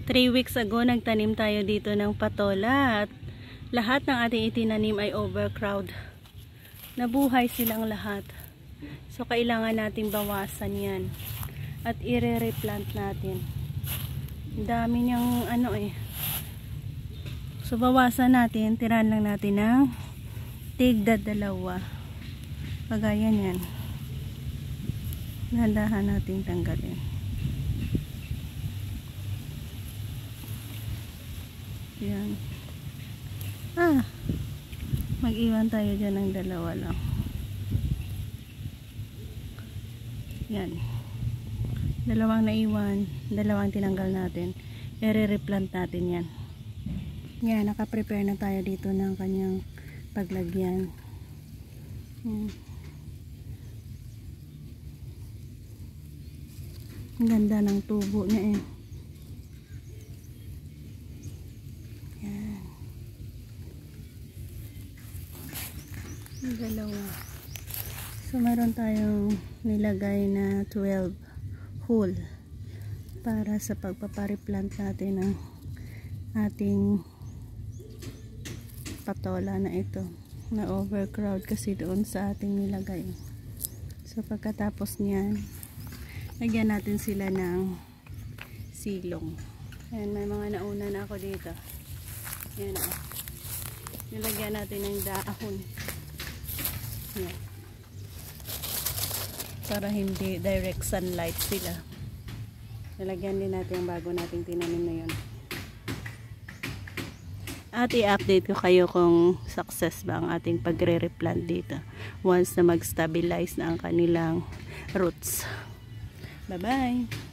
3 weeks ago, nagtanim tayo dito ng patola at lahat ng ating itinanim ay overcrowd. Nabuhay silang lahat. So, kailangan natin bawasan yan at i-replant natin. Dami niyang So, bawasan natin. Tiran lang natin ng tigda 2. Pagayan yan. Dahan-dahan natin tanggalin. Yan. Mag-iwan tayo dyan ng 2 lang. Yan. 2 naiwan, 2 tinanggal natin. I-replant natin yan. Yan, naka-prepare na tayo dito ng kanyang paglagyan. Ang ganda ng tubo niya eh. Yan. 2. So, meron tayong nilagay na 12 hole para sa pagpapareplant natin ng ating patola na ito na overcrowd kasi doon sa ating nilagay. So, pagkatapos niyan, lagyan natin sila ng silong. Ayan, may mga nauna na ako dito. Ayan o. Nilagyan natin ng dahon. Ayan. Para hindi direct sunlight sila. Nilagyan din natin yung bago nating tinanim na yun. At i-update ko kayo kung success ba ang ating pagre-replant dito once na mag-stabilize na ang kanilang roots. Bye-bye!